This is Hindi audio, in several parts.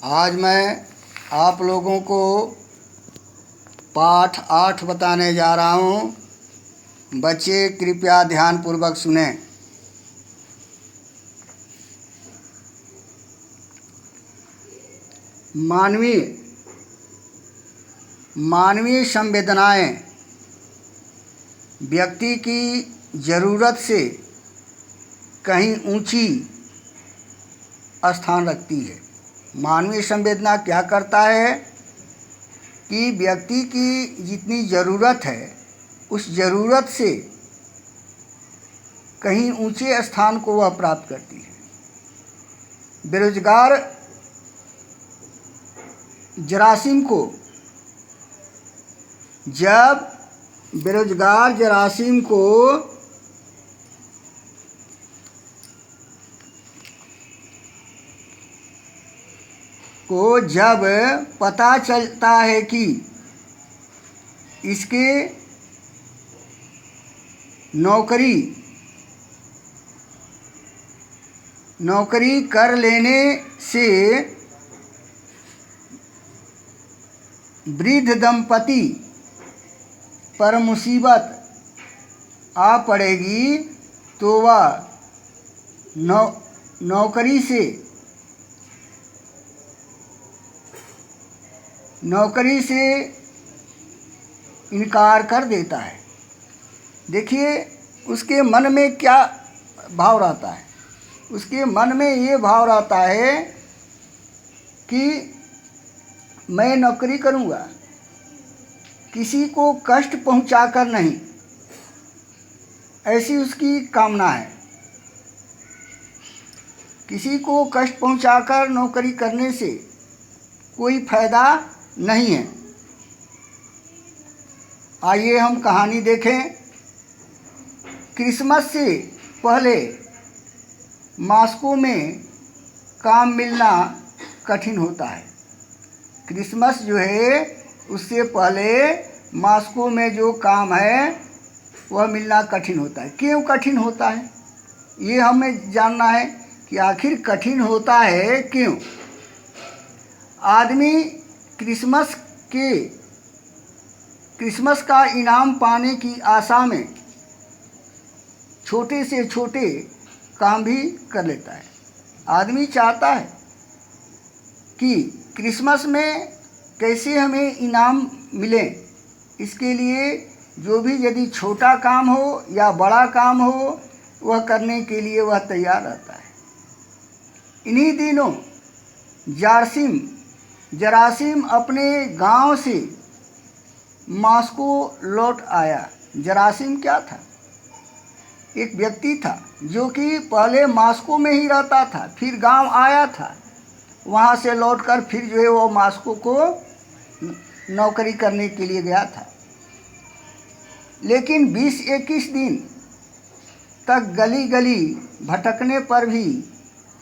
आज मैं आप लोगों को पाठ 8 बताने जा रहा हूँ। बच्चे कृपया ध्यानपूर्वक सुनें। मानवीय संवेदनाएं व्यक्ति की ज़रूरत से कहीं ऊंची स्थान रखती है। मानवीय संवेदना क्या करता है कि व्यक्ति की जितनी ज़रूरत है उस ज़रूरत से कहीं ऊंचे स्थान को वह प्राप्त करती है। बेरोजगार जरासीम को जब बेरोजगार जरासीम को जब पता चलता है कि इसके नौकरी कर लेने से वृद्ध दंपति पर मुसीबत आ पड़ेगी, तो वह नौकरी से इनकार कर देता है। देखिए उसके मन में क्या भाव रहता है। उसके मन में ये भाव रहता है कि मैं नौकरी करूँगा, किसी को कष्ट पहुँचाकर नहीं, ऐसी उसकी कामना है। किसी को कष्ट पहुँचाकर नौकरी करने से कोई फायदा नहीं है। आइए हम कहानी देखें। क्रिसमस से पहले मॉस्को में काम मिलना कठिन होता है। क्रिसमस जो है उससे पहले मॉस्को में जो काम है वह मिलना कठिन होता है। क्यों कठिन होता है ये हमें जानना है कि आखिर कठिन होता है क्यों। आदमी क्रिसमस का इनाम पाने की आशा में छोटे से छोटे काम भी कर लेता है। आदमी चाहता है कि क्रिसमस में कैसे हमें इनाम मिले, इसके लिए जो भी यदि छोटा काम हो या बड़ा काम हो वह करने के लिए वह तैयार रहता है। इन्हीं दिनों जरासीम अपने गांव से मॉस्को लौट आया। जरासीम क्या था? एक व्यक्ति था जो कि पहले मॉस्को में ही रहता था, फिर गांव आया था, वहाँ से लौटकर फिर जो है वो मॉस्को को नौकरी करने के लिए गया था। लेकिन 20-21 दिन तक गली गली भटकने पर भी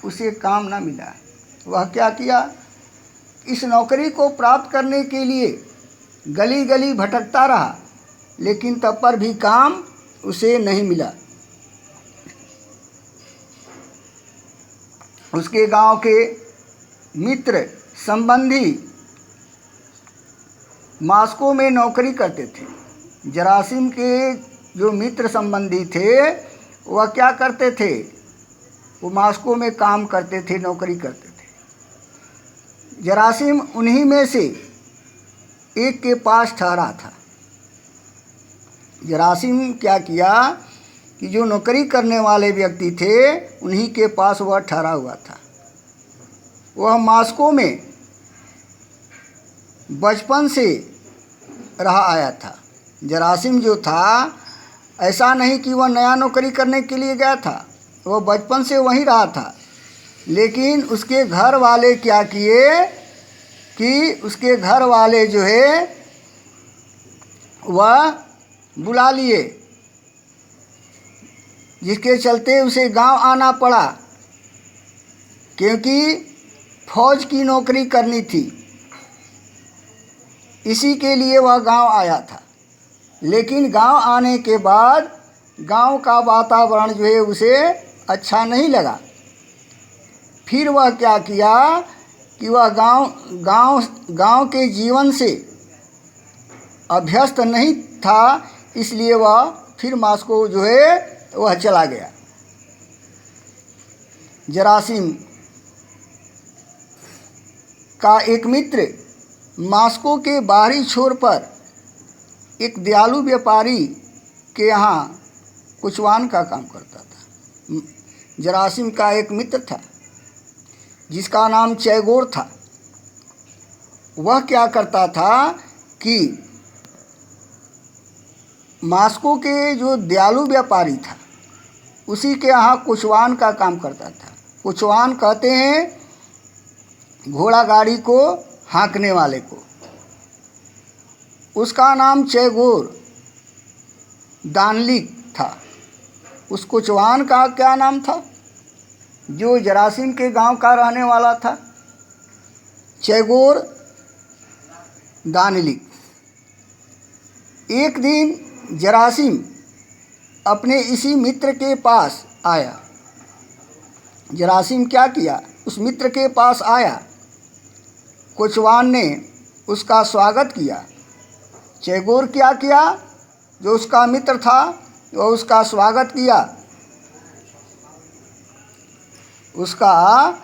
उसे काम न मिला। वह क्या किया? इस नौकरी को प्राप्त करने के लिए गली गली भटकता रहा, लेकिन तब पर भी काम उसे नहीं मिला। उसके गांव के मित्र संबंधी मॉस्को में नौकरी करते थे। जरासीम के जो मित्र संबंधी थे वह क्या करते थे? वो मॉस्को में काम करते थे, नौकरी करते थे। जरासीम उन्हीं में से एक के पास ठहरा था। जरासीम क्या किया कि जो नौकरी करने वाले व्यक्ति थे उन्हीं के पास वह ठहरा हुआ था। वह मॉस्को में बचपन से रहा आया था। जरासीम जो था ऐसा नहीं कि वह नया नौकरी करने के लिए गया था, वह बचपन से वहीं रहा था। लेकिन उसके घर वाले क्या किए कि उसके घर वाले जो है वह बुला लिए, जिसके चलते उसे गांव आना पड़ा, क्योंकि फौज की नौकरी करनी थी। इसी के लिए वह गांव आया था। लेकिन गांव आने के बाद गांव का वातावरण जो है उसे अच्छा नहीं लगा। फिर वह क्या किया कि वह गांव गांव गांव के जीवन से अभ्यस्त नहीं था, इसलिए वह फिर मास्को जो है वह चला गया। जरासिम का एक मित्र मास्को के बाहरी छोर पर एक दयालु व्यापारी के यहाँ कुचवान का काम करता था। जरासिम का एक मित्र था जिसका नाम चैगोर था। वह क्या करता था कि मास्को के जो दयालु व्यापारी था उसी के यहाँ कुचवान का काम करता था। कुचवान कहते हैं घोड़ा गाड़ी को हाँकने वाले को। उसका नाम चैगोर दानलिक था। उस कुचवान का क्या नाम था जो जरासिम के गांव का रहने वाला था? चैगोर दानलिक। एक दिन जरासिम अपने इसी मित्र के पास आया। जरासिम क्या किया, उस मित्र के पास आया। कुचवान ने उसका स्वागत किया। चैगोर क्या किया, जो उसका मित्र था वह उसका स्वागत किया, उसका